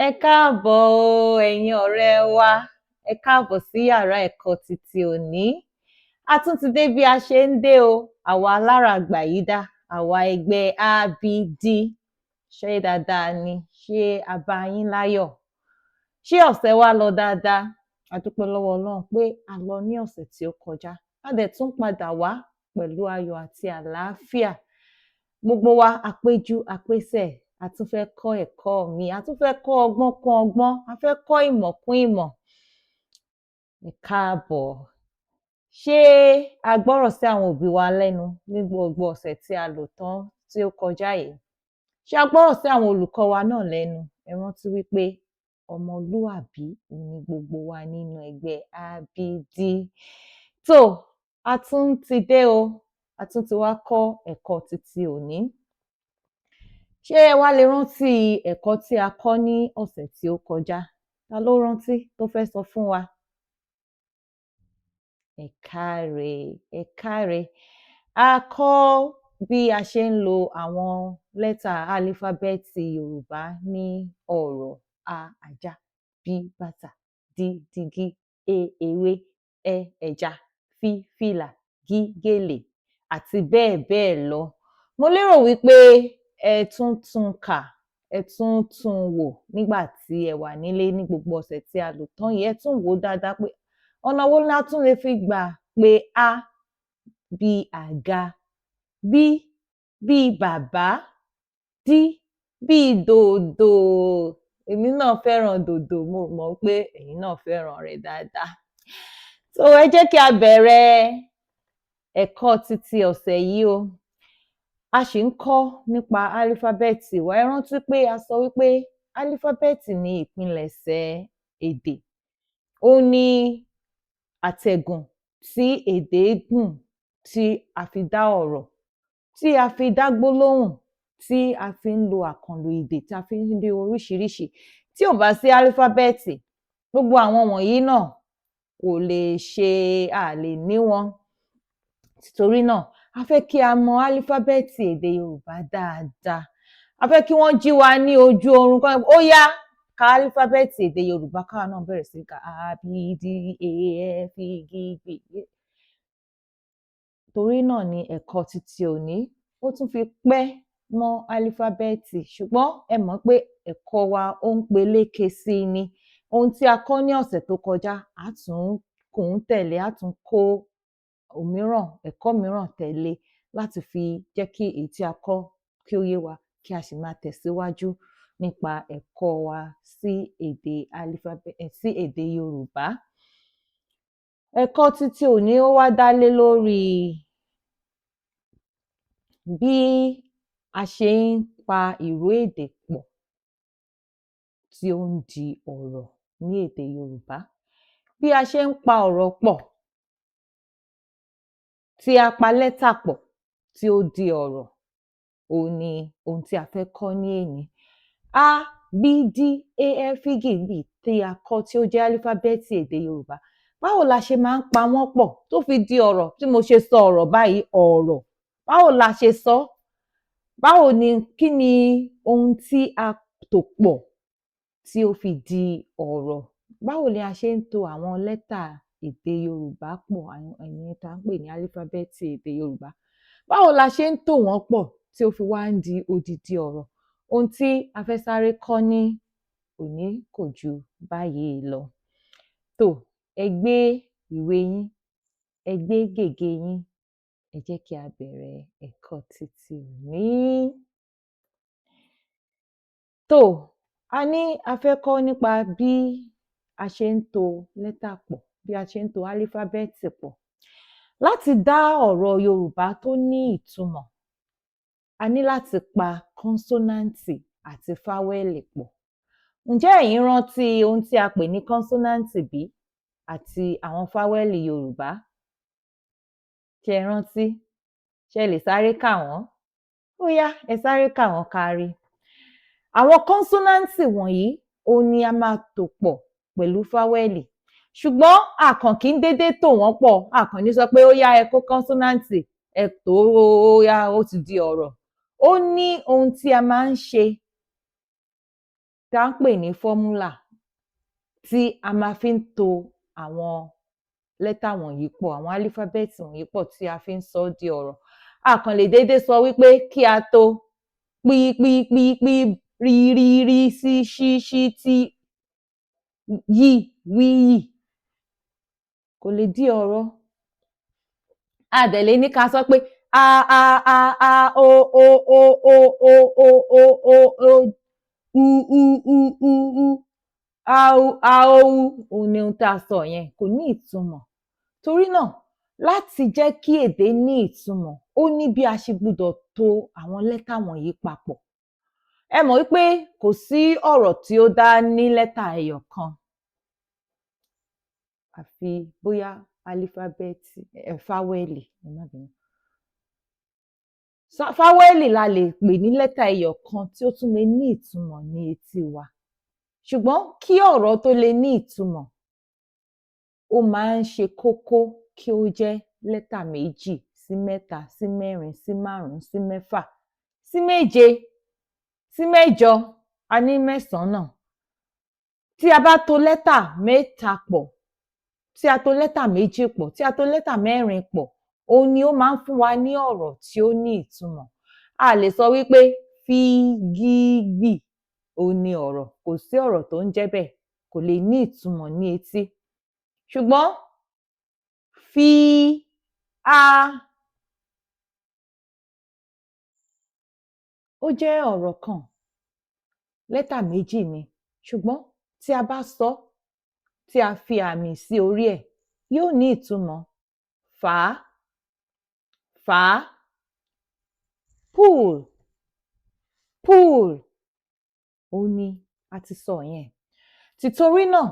Ẹ káàbọ̀ o ẹ̀yin ọ̀rẹ́ wa, ẹ káàbọ̀ sí yàrá ẹ̀kọ́ titi òní. A tún ti dé bí a ṣe ń dé o, àwa aláràgbàyídá, àwa ẹgbẹ́ ABD. Ṣé dáadáa ni? Ṣé a bá yín láyọ̀? Ṣé ọ̀sẹ̀ wa lọ dáadáa? A dúpẹ́ lọ́wọ́ Ọlọ́run pé a lọ ní ọ̀sẹ̀ tí ó kọjá. A dẹ̀ tún padà wá pẹ̀lú ayọ̀ àti àlàáfíà. Gbogbo wa a péjú a pésẹ̀, a tún fẹ́ kọ́ ẹ̀kọ́ mi, a tún fẹ́ kọ́ ọgbọ́n kún ọgbọ́n, a fẹ́ kọ́ ìmọ̀ kún ìmọ̀. Ẹ káàbọ̀. Ṣé a gbọ́rọ̀ sí àwọn òbí wa lẹ́nu ní gbogbo ọ̀sẹ̀ tí a lò tán tí ó kọjá yìí? Ṣé a gbọ́rọ̀ sí àwọn olùkọ́ wa náà lẹ́nu? Ẹ rántí wípé ọmọlúàbí ni gbogbo wa nínú ẹgbẹ́ ABD. Tó, a tún ti dé o, a tún ti wá kọ́ ẹ̀kọ́ titi òní. Ṣé ẹ wá lè rántí ẹ̀kọ́ tí a kọ́ ní ọ̀sẹ̀ tí ó kọjá? Ta ló rántí tó fẹ́ sọ fún wa? Ẹ káre, ẹ káre. A kọ́ bí a ṣe ń lo àwọn lẹ́tà álífábẹ́ẹ̀tì Yorùbá ní ọ̀rọ̀: a ajá, b bàtà, d dígí, e ewé, ẹ ẹja, f fìlà, g gèlè àti bẹ́ẹ̀ bẹ́ẹ̀ lọ. Mo lérò wípé ẹ tún kà, ẹ tún wò nígbà tí ẹ wà nílé ní gbogbo ọ̀sẹ̀ tí a lò tán yìí. Ẹ tún wò dáadáa pé ọ̀nà wo la tún lè fi gbà pé a bí àga, b bí bàbá, d bí dòdò. Èmi náà fẹ́ràn dòdò, mo mọ̀ pé ẹ̀yin náà fẹ́ràn rẹ̀ dáadáa. So ẹ jẹ́ kí a bẹ̀rẹ̀ ẹ̀kọ́ titi ọ̀sẹ̀ yìí o. A ṣì ń kọ́ nípa álífábẹ́ẹ̀tì wa. Ẹ rántí pé a sọ wípé álífábẹ́ẹ̀tì ni ìpilẹ̀ṣẹ̀ èdè. Ó ní àtẹ̀gùn tí èdè gùn, tí a fi dá ọ̀rọ̀, tí a fi dá gbólóhùn, tí a fi ń lo àkànlò èdè, tí a fi ń dé oríṣiríṣi. Tí ò bá sí álífábẹ́ẹ̀tì, gbogbo àwọn wọ̀nyí náà kò lè ṣe, a lè ní wọn. Torí náà, a fẹ́ kí a mọ álífábẹ́ẹ̀tì èdè Yorùbá dáadáa. A fẹ́ kí wọ́n jí wa ní ojú oorun kan, ó yá ka álífábẹ́ẹ̀tì èdè Yorùbá, káwa náà bẹ̀rẹ̀ sí ka a b d e f g b. Torí náà ni ẹ̀kọ́ titi òní ó tún fi pẹ́ mọ́ álífábẹ́ẹ̀tì, ṣùgbọ́n ẹ mọ̀ pé ẹ̀kọ́ wa ó ń peléke sí i ni. Ohun tí a kọ́ ní ọ̀sẹ̀ tó kọjá, a tún kùn ún tẹ̀lé, a tún kó òmíràn, ẹ̀kọ́ mìíràn tẹ̀lé láti fi jẹ́ kí èyí tí a kọ́ kí ó yé wa, kí a sì máa tẹ̀síwájú nípa ẹ̀kọ́ wa sí èdè Yorùbá. Ẹ̀kọ́ titi òní ó wá dá lé lórí bí a ṣe ń pa ìró èdè pọ̀ tí ó ń di ọ̀rọ̀ ní èdè Yorùbá. Bí a ṣe ń pa ọ̀rọ̀ pọ̀, tí a pa lẹ́tà pọ̀ tí ó di ọ̀rọ̀, òun ni ohun tí a fẹ́ kọ́ ní èní. A, B, D, E, F, G, B tí a kọ́ tí ó jẹ́ álífábẹ́ẹ̀tì èdè Yorùbá. Báwo la ṣe máa ń pa wọ́n pọ̀ tó fi di ọ̀rọ̀? Tí mo ṣe sọ ọ̀rọ̀ báyìí, ọ̀rọ̀. Báwo la ṣe sọ? Báwo ni, kí ni ohun tí a tò pọ̀ tí ó fi di ọ̀rọ̀? Báwo ni a ṣe ń to àwọn lẹ́tà èdè Yorùbá pọ̀, ìyẹn tí à ń pè ní álífábẹ́ẹ̀tì èdè Yorùbá? Báwo la ṣe ń tò wọ́n pọ̀ tí ó fi wá ń di odidi ọ̀rọ̀? Ohun tí a fẹ́ sáré kọ́ ní òní kò ju báyìí lọ. Tó, ẹ gbé ìwé yín, ẹ gbé gègé yín, ẹ jẹ́ kí a bẹ̀rẹ̀ ẹ̀kọ́ titi òní. Tó, a ní a fẹ́ kọ́ nípa bí a ṣe ń to lẹ́tà pọ̀, bí a ṣe ń to álífábẹ́ẹ̀tì pọ̀. Láti dá ọ̀rọ̀ Yorùbá tó ní ìtumọ̀, a ní láti pa kọ́nsọ́náǹtì àti fáwẹ́ẹ̀lì pọ̀. Ǹjẹ́ ẹ̀yin rántí ohun tí a pè ní kọ́nsọ́náǹtì bí àti àwọn fáwẹ́ẹ̀lì Yorùbá? Ṣé ẹ rántí? Ṣé ẹ lè sáré kà wọ́n? Ó yá, ẹ sáré kà wọ́n kárí. Àwọn kọ́nsọ́náǹtì wọ̀nyí òun ni a máa tò pọ̀ pẹ̀lú fáwẹ́ẹ̀lì. Ṣùgbọ́n a kàn kì í dédé tò wọ́n pọ̀. A kàn ní sọ pé ó yá ẹ kó kọ́nsọ́náǹtì, ẹ tò ó yá ó ti di ọ̀rọ̀. Ó ní ohun tí a máa ń ṣe tá ń pè ní fọ́múlà tí a máa fi ń to àwọn lẹ́tà wọ̀nyí pọ̀, àwọn álífábẹ́ẹ̀tì wọ̀nyí pọ̀ tí a fi ń sọ ọ́ di ọ̀rọ̀. A kàn lè déédé sọ wípé kí a to pí pí pí pí rí rí rí sí ṣí ṣí tí yí wí yì, kò lè di ọ̀rọ̀. A dẹ̀ lè ní ká sọ pé a o o o o o o o o o u u u u u a o u, òun ni ohun tá a sọ yẹn kò ní ìtumọ̀. Torí náà, láti jẹ́ kí èdè ní ìtumọ̀, ó ní bí a ṣe gbúdọ̀ to àwọn lẹ́tà wọ̀nyí papọ̀. Ẹ mọ̀ wípé kò sí ọ̀rọ̀ tí ó dá ní lẹ́tà ẹyọ kan àfi bóyá álífábẹ́ẹ̀tì fáwẹ́ẹ̀lì, ẹ má bínú. Fáwẹ́ẹ̀lì la lè pè ní lẹ́tà ẹyọ kan tí ó tún lè ní ìtumọ̀ ní etí wa. Ṣùgbọ́n kí ọ̀rọ̀ tó lè ní ìtumọ̀, ó máa ń ṣe kókó kí ó jẹ́ lẹ́tà méjì sí mẹ́ta sí mẹ́rin sí márùn-ún sí mẹ́fà sí méje sí mẹ́jọ, a ní mẹ́sàn-án náà. Tí a bá to lẹ́tà mẹ́ta pọ̀, tí a to lẹ́tà méjì pọ̀, tí a to lẹ́tà mẹ́rin pọ̀, òun ni ó máa ń fún wa ní ọ̀rọ̀ tí ó ní ìtumọ̀. A lè sọ wípé fígígbì, òun ni ọ̀rọ̀, kò sí ọ̀rọ̀ tó ń jẹ́ bẹ́ẹ̀, kò lè ní ìtumọ̀ ní etí. Ṣùgbọ́n fi a, ó jẹ́ ọ̀rọ̀ kan, lẹ́tà méjì ni, ṣùgbọ́n tí a bá sọ, tí a fi àmì sí orí ẹ̀, yóò ní ìtumọ̀. Fàá, fàá, pool, pool, òun ni a ti sọ yẹn. Tìtorí náà,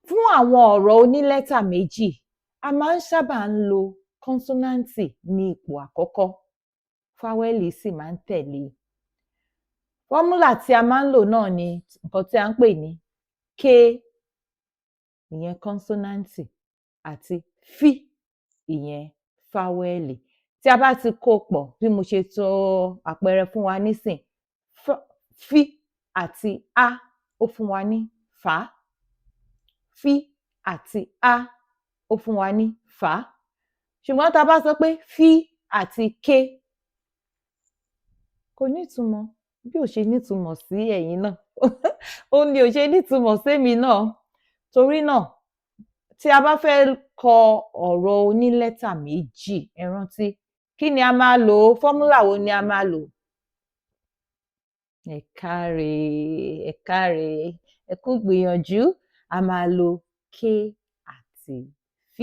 fún àwọn ọ̀rọ̀ onílẹ́tà méjì, a máa ń sábà ń lo kọ́nsọ́náǹtì ní ipò àkọ́kọ́, fáwẹ́lì sì máa ń tẹ̀lé. Fọ́múlà tí a máa ń lò náà ni nǹkan tí a ń pè ní K, ìyẹn kọ́nsọ́náǹtì, àti F, ìyẹn fáwẹ́lì. Tí a bá ti kó pọ̀, bí mo ṣe sọ àpẹẹrẹ fún wa nísìn, F àti A ó fún wa ní fàá, F àti A ó fún wa ní fàá. Ṣùgbọ́n tá a bá sọ pé F àti K, kò ní ìtumọ̀. Bí ò ṣe ní ìtumọ̀ sí ẹ̀yin náà, ó ní ò ṣe ní ìtumọ̀ sémi náà. Torí náà, tí a bá fẹ́ kọ ọ̀rọ̀ onílẹ́tà méjì, ẹ rántí, kí ni a máa lò? Fọ́múlà wo ni a máa lò? Ẹ káre, ẹ káre, ẹ kú gbìyànjú. A máa lo K àti F.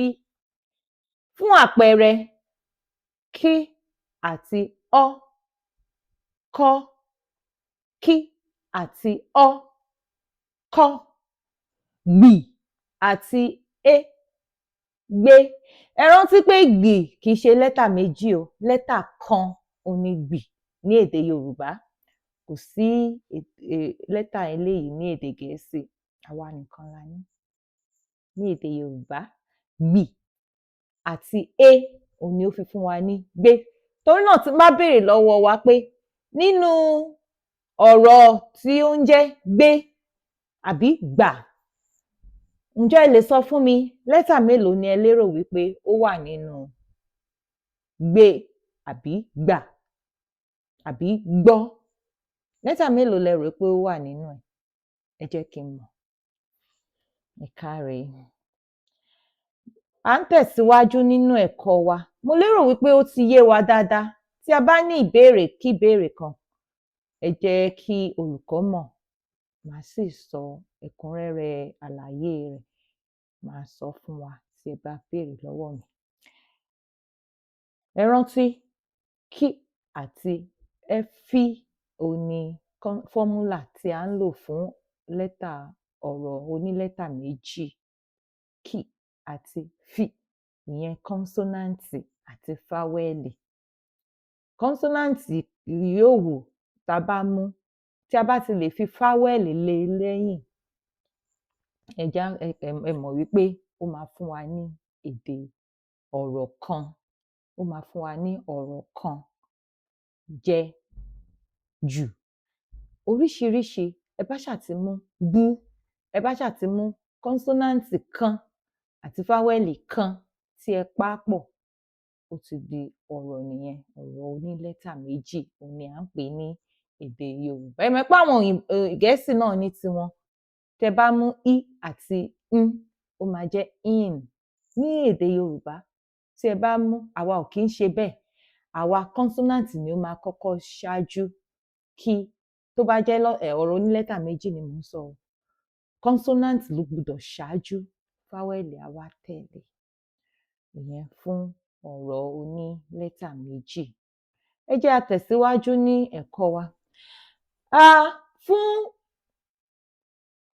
Fún àpẹẹrẹ, K àti Ọ, kọ́, kí àti ọ́, kọ́. Gbì àti é, gbé. Ẹ rántí pé gbì kì í ṣe lẹ́tà méjì o, lẹ́tà kan òun ni gbì ní èdè Yorùbá. Kò sí lẹ́tà eléyìí ní èdè Gẹ̀ẹ́sì, àwa nìkan la ní. Ní èdè Yorùbá, gbì àti é òun ni ó fi fún wa ní gbé. Torí náà, tí n bá béèrè lọ́wọ́ wa pé nínú ọ̀rọ̀ tí ó ń jẹ́ gbé àbí gbà, ǹjẹ́ ẹ lè sọ fún mi lẹ́tà mélòó ni ẹ lérò wípé ó wà nínú gbé àbí gbà àbí gbọ́? Lẹ́tà mélòó lẹ rò pé ó wà nínú ẹ̀? Ẹ jẹ́ kí n mọ̀. Ẹ káre. À ń tẹ̀síwájú nínú ẹ̀kọ́ wa. Mo lérò wípé ó ti yé wa dáadáa. Tí a bá ní ìbéèrè kí ìbéèrè kan, ẹ jẹ́ kí olùkọ́ mọ̀. Màá sì sọ ẹ̀kúnrẹ́rẹ́ àlàyé rẹ̀, màá sọ fún wa tí ẹ bá béèrè lọ́wọ́ mi. Ẹ rántí, kí àti F òun ni fọ́múlà tí a ń lò fún lẹ́tà ọ̀rọ̀ onílẹ́tà méjì. Kí àti F, ìyẹn kọ́nsọ́náǹtì àti fáwẹ́lì. Kọ́nsọ́náǹtì yòówù tá bá mú, tí a bá ti lè fi fáwẹ́lì lé lẹ́yìn, ẹ mọ̀ wípé ó máa fún wa ní èdè ọ̀rọ̀ kan. Ó máa fún wa ní ọ̀rọ̀ kan. Jẹ, jù. Oríṣiríṣi ẹ bá ṣáà ti mú bú, ẹ bá ṣáà ti mú kọ́nsọ́náǹtì kan àti fáwẹ́ẹ̀lì kan tí ẹ pa á pọ̀, ó ti di ọ̀rọ̀ nìyẹn. Ọ̀rọ̀ onílẹ́tà méjì òun ni à ń pè ní èdè Yorùbá. Ẹ mọ̀ pé àwọn Gẹ̀ẹ́sì náà ní tiwọn. Tẹ bá mú í àti ń, ó máa jẹ́ in. Ní èdè Yorùbá, tí ẹ bá mú, àwa ò kí ń ṣe bẹ́ẹ̀. Àwa kọ́nsọ́náǹtì ni ó máa kọ́kọ́ ṣáájú kí tó bá jẹ́ ọ̀rọ̀ onílẹ́tà méjì ni mò ń sọ o. Kọ́nsọ́náǹtì ló gbudọ̀ ṣáájú, fáwẹ́ẹ̀lì á wá tẹ̀lé. Ìyẹn fún ọ̀rọ̀ onílẹ́tà méjì. Ẹ jẹ́ a tẹ̀síwájú ní ẹ̀kọ́ wa. Fún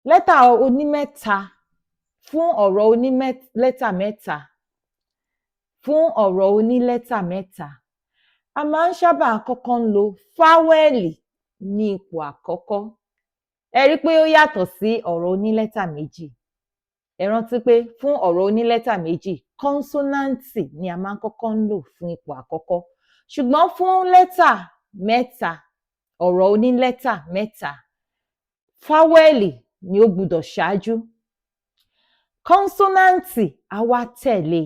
lẹ́tà onímẹ́ta, fún ọ̀rọ̀ onílẹ́tà mẹ́ta, fún ọ̀rọ̀ onílẹ́tà mẹ́ta, a máa ń sábà kọ́kọ́ ń lo fáwẹ́ẹ̀lì ní ipò àkọ́kọ́. Ẹ rí pé ó yàtọ̀ sí ọ̀rọ̀ onílẹ́tà méjì. Ẹ rántí pé fún ọ̀rọ̀ onílẹ́tà méjì, kọ́nsọ́náǹtì ni a máa ń kọ́kọ́ ń lò fún ipò àkọ́kọ́. Ṣùgbọ́n fún lẹ́tà mẹ́ta, ọ̀rọ̀ onílẹ́tà mẹ́ta, fáwẹ́ẹ̀lì ni ó gbudọ̀ ṣáájú. Kọ́nsọ́náǹtì á wá tẹ̀lé.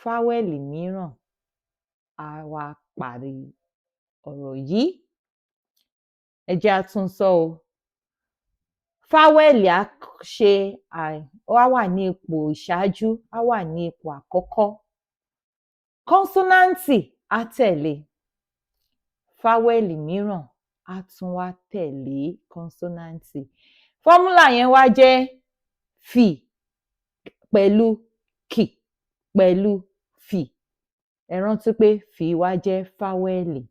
Fáwẹ́ẹ̀lì mìíràn á wá parí ọ̀rọ̀ yìí. Ẹ jẹ́ a tún sọ o. Fáwẹ́ẹ̀lì á wà ní ipò ìṣáájú, á wà ní ipò àkọ́kọ́. Kọ́nsọ́náǹtì á tẹ̀lé. Fáwẹ́ẹ̀lì mìíràn á tún wá tẹ̀lé kọ́nsọ́náǹtì. Fọ́múlà yẹn wá jẹ́ fì pẹ̀lú kì pẹ̀lú fì. Ẹ rántí pé fì wá jẹ́ fáwẹ́ẹ̀lì,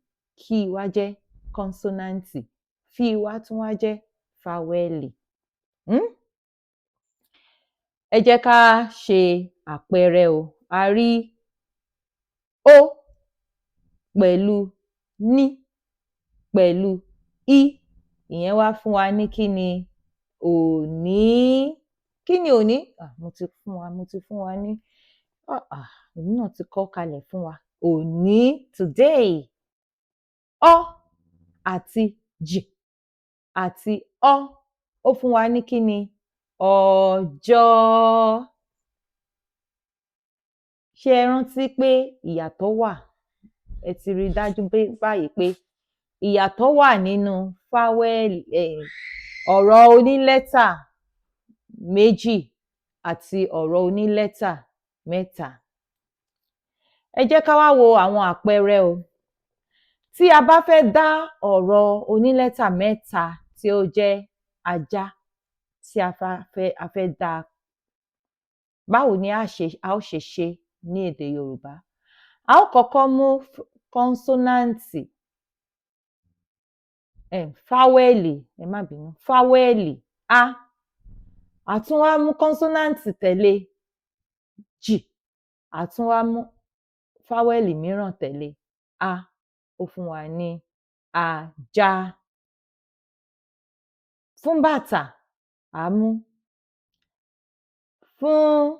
kì wá jẹ́ kọ́nsọ́náǹtì, fì wá tún wá jẹ́ fáwẹ́ẹ̀lì. Ẹ jẹ́ ká ṣe àpẹẹrẹ o. A rí ó pẹ̀lú ní pẹ̀lú í. Ìyẹn wá fún wa ní kí ni? Òní. Kí ni òní? Mo ti fún wa ní èmi náà ti kọ́ kalẹ̀ fún wa. Òní, today. Ọ́ àti jì àti ọ́, ó fún wa ní kí ni? Ọjọ́. Ṣé ẹ rántí pé ìyàtọ̀ wà? Ẹ ti rí dájú báyìí pé ìyàtọ̀ wà nínú fáwẹ́ẹ̀lì ọ̀rọ̀ onílẹ́tà méjì àti ọ̀rọ̀ onílẹ́tà mẹ́ta. Ẹ jẹ́ ká wá wo àwọn àpẹẹrẹ o. Tí a bá fẹ́ dá ọ̀rọ̀ onílẹ́tà mẹ́ta tí ó jẹ́ ajá, tí a fẹ́ dá, báwo ni a ó ṣe ṣe ní èdè Yorùbá? A ó kọ́kọ́ mú kọ́nsọ́náǹtì, fáwẹ́ẹ̀lì, ẹ má bínú, fáwẹ́ẹ̀lì á. A tún wá mú kọ́nsọ́náǹtì tẹ̀lé jì. A tún wá mú fáwẹ́ẹ̀lì mìíràn tẹ̀lé á. Ó fún wa ní ajá. Fún bàtà, à á mú. Fún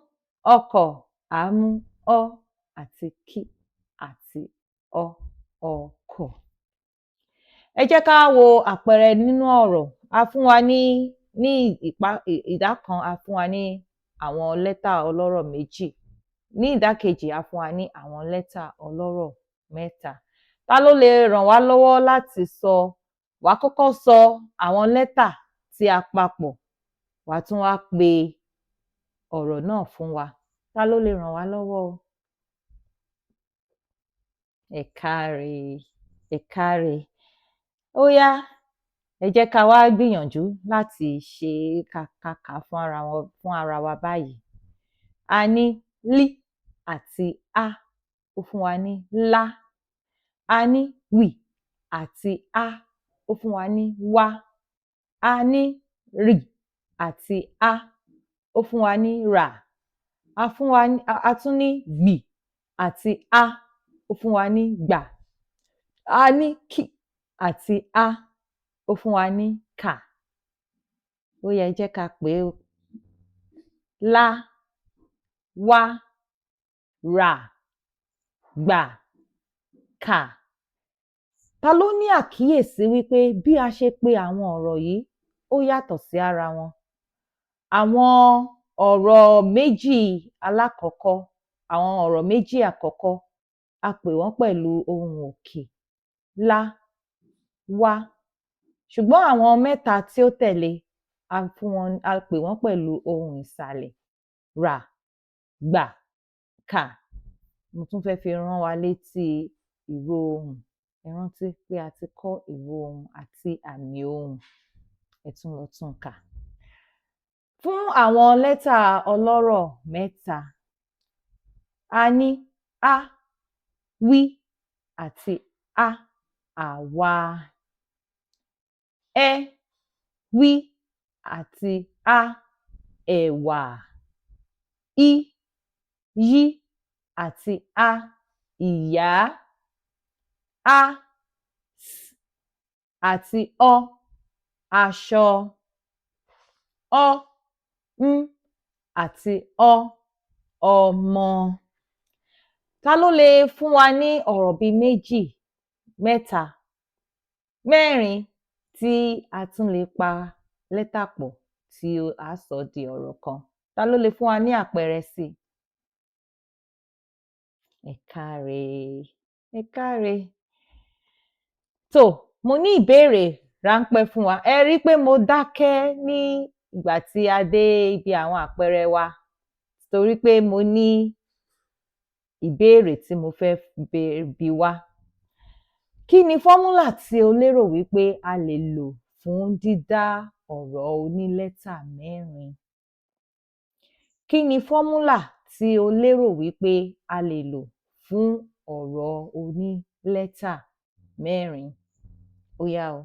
ọkọ̀, à á mú ọ́ àti kí àti ọ́, ọkọ̀. Ẹ jẹ́ ká wo àpẹẹrẹ nínú ọ̀rọ̀. A fún wa ní ìdá kan, a fún wa ní àwọn lẹ́tà ọlọ́rọ̀ méjì. Ní ìdá kejì, a fún wa ní àwọn lẹ́tà ọlọ́rọ̀ mẹ́ta. Ta ló lè ràn wá lọ́wọ́ láti sọ? Wàá kọ́kọ́ sọ àwọn lẹ́tà tí a papọ̀, wàá tún wá pe ọ̀rọ̀ náà fún wa. Ta ló lè ràn wá lọ́wọ́ o? Ẹ káre, ẹ káre. Ó yá, ẹ jẹ́ ká wá gbìyànjú láti ṣe kàkà fún ara wa báyìí. A ní lí àti á, ó fún wa ní lá. A ní wì àti á, ó fún wa ní wá. A ní rì àti á, ó fún wa ní rà. A tún ní gbì àti á, ó fún wa ní gbà. A ní kì àti á, ó fún wa ní kà. Ó yá, ẹ jẹ́ ká pè é o. Lá, wá, rà, gbà, kà. Ta ló ní àkíyèsí wípé bí a ṣe pe àwọn ọ̀rọ̀ yìí ó yàtọ̀ sí ara wọn? Àwọn ọ̀rọ̀ méjì alákọ̀ọ́kọ́, àwọn ọ̀rọ̀ méjì àkọ́kọ́, a pè wọ́n pẹ̀lú ohùn òkè lá, wá. Ṣùgbọ́n àwọn mẹ́ta tí ó tẹ̀le, a pè wọ́n pẹ̀lú ohùn ìsàlẹ̀ rà, gbà, kà. Mo tún fẹ́ fi rán wa létí ìró ohùn. Ẹ rántí pé a ti kọ́ ìró ohùn àti àmì ohùn. Ẹ tún lọ tún kà. Fún àwọn lẹ́tà ọlọ́rọ̀ mẹ́ta, a ní á, wí àti á, àwa. Ẹ́, wí àti á, ẹ̀wà. Í, yí àti á, ìyá. Á, s àti ọ́, aṣọ. Ọ́, ń àti ọ́, ọmọ. Ta ló lè fún wa ní ọ̀rọ̀ bíi méjì, mẹ́ta, mẹ́rin tí a tún lè pa lẹ́tà pọ̀ tí á sọ di ọ̀rọ̀ kan? Ta ló lè fún wa ní àpẹẹrẹ sí i? Ẹ káre, ẹ káre. Mo ní ìbéèrè ráńpẹ́ fún wa. Ẹ rí pé mo dákẹ́ ní ìgbà tí a dé ibi àwọn àpẹẹrẹ wa torí pé mo ní ìbéèrè tí mo fẹ́ bi wá. Kí ni fọ́múlà tí o lérò wípé a lè lò fún dídá ọ̀rọ̀ onílẹ́tà mẹ́rin? Kí ni fọ́múlà tí o lérò wípé a lè lò fún ọ̀rọ̀ onílẹ́tà mẹ́rin? Ó yá o,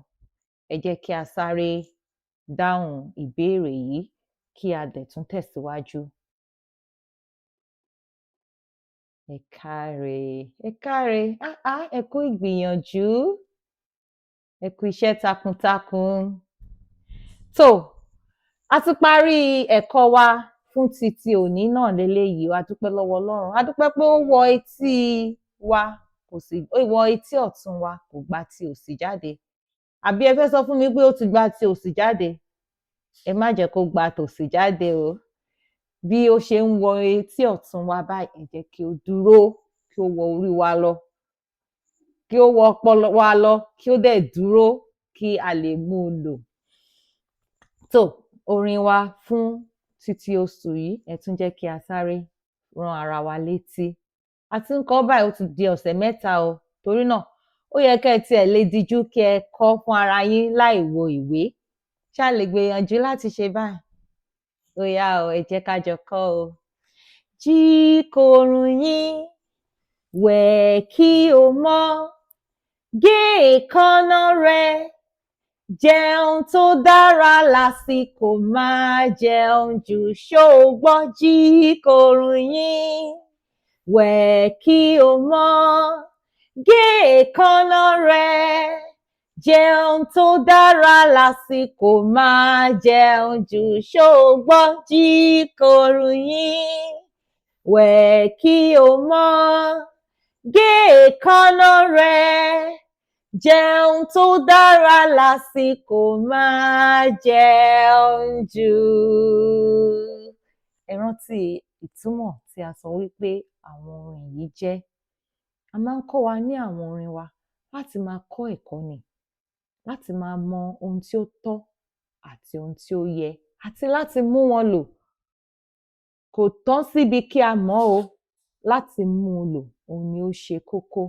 ẹ jẹ́ kí a sáré dáhùn ìbéèrè yìí kí a dẹ̀ tún tẹ̀síwájú. Ẹ káre, ẹ káre, ẹ kú ìgbìyànjú, ẹ kú iṣẹ́ takuntakun. A ti parí ẹ̀kọ́ wa fún ti òní náà leléyìí. A dúpẹ́ lọ́wọ́ Ọlọ́run. A dúpẹ́ pé ó wọ etí wa, ó wọ etí ọ̀tún wa, kò gba ti òsì jáde. Àbí ẹ fẹ́ sọ fún mi pé ó ti gba ti òsì jáde? Ẹ má jẹ́ kó gba tòsì jáde o. Bí ó ṣe ń wọ etí ọ̀tún wa báyìí, ẹ jẹ́ kí ó dúró, kí ó wọ orí wa lọ, kí ó wọ ọpọlọ wa lọ, kí ó dẹ̀ dúró kí a lè mú un lò. Orin wa fún títí oṣù yìí, ẹ tún jẹ́ kí a sáré rán ara wa létí. A ti ń kọ báyìí, ó ti di ọ̀sẹ̀ mẹ́ta o. Torí náà, ó yẹ kẹ́ ẹ tiẹ̀ lè dijú kí ẹ kọ́ fún ara yín láì wo ìwé. Ṣá lè gbìyànjú láti ṣe báyìí? Ó yá o, ẹ jẹ́ ká jọ kọ́ o. Jí kòrùn yín, wẹ̀ kí o mọ́, gé èékánná rẹ, jẹun tó dára lásìkò, má jẹun jù, ṣó o gbọ́? Jí kòrùn yín, wẹ̀ kí o mọ́, gé èékánná rẹ, jẹun tó dára lásìkò, má jẹun jù, ṣó o gbọ́? Jí kòrùn yín, wẹ̀ kí o mọ́, gé èékánná rẹ, jẹun tó dára lásìkò, má jẹun jù. Ẹ rántí ìtumọ̀ tí a sọ wípé àwọn orin yìí jẹ́. A máa ń kọ́ wa ní àwọn orin wa láti máa kọ́ ẹ̀kọ́ ni, láti máa mọ ohun tí ó tọ́ àti ohun tí ó yẹ, àti láti mú wọn lò. Kò tán síbi kí a mọ̀ o, láti mú un lò, òun ni ó ṣe kókó.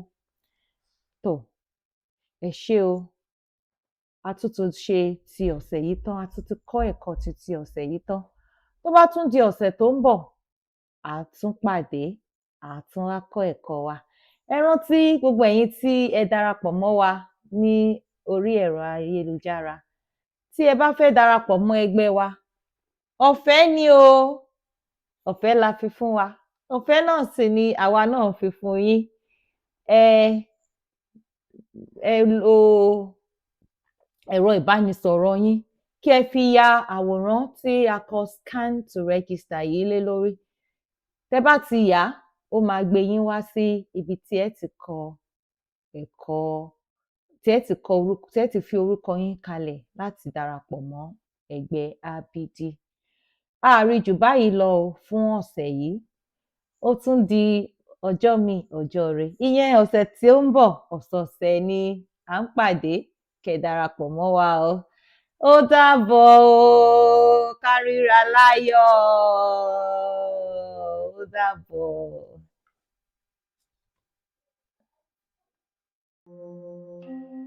Ẹ ṣé o. A tún ti ṣe ti ọ̀sẹ̀ yìí tán, a tún ti kọ́ ẹ̀kọ́ ti ọ̀sẹ̀ yìí tán. Tó bá tún di ọ̀sẹ̀ tó ń bọ̀, à tún pàdé, à tún wá kọ́ ẹ̀kọ́ wa. Ẹ rántí gbogbo ẹ̀yin tí ẹ darapọ̀ mọ́ wa ní orí ẹ̀rọ ayélujára. Tí ẹ bá fẹ́ darapọ̀ mọ́ ẹgbẹ́ wa, ọ̀fẹ́ ni o. Ọ̀fẹ́ la fi fún wa. Ọ̀fẹ́ náà sì ni àwa náà fi fún yín. Ẹ lo ẹ̀rọ ìbánisọ̀rọ̀ yín kí ẹ fi ya àwòrán tí a kọ scan to register yìí lé lórí. Tẹ́ bá ti yà á, ó máa gbé yín wá sí ibi tí ẹ ti kọ ẹ̀kọ́ tẹ́ ẹ ti fi orúkọ yín kalẹ̀ láti darapọ̀ mọ́ ẹgbẹ́ ABD. A rí jù báyìí lọ fún ọ̀sẹ̀ yìí. Ó tún di ọjọ́ mi ọjọ́ re. Ìyẹn ọ̀sẹ̀ tí ó ń bọ̀, ọ̀sọ̀ọ̀sẹ̀ ni à ń pàdé. Kẹ́ darapọ̀ mọ́ wa o. Ó dàbọ̀ o, ká ríra láyọ̀. Ó dàbọ̀.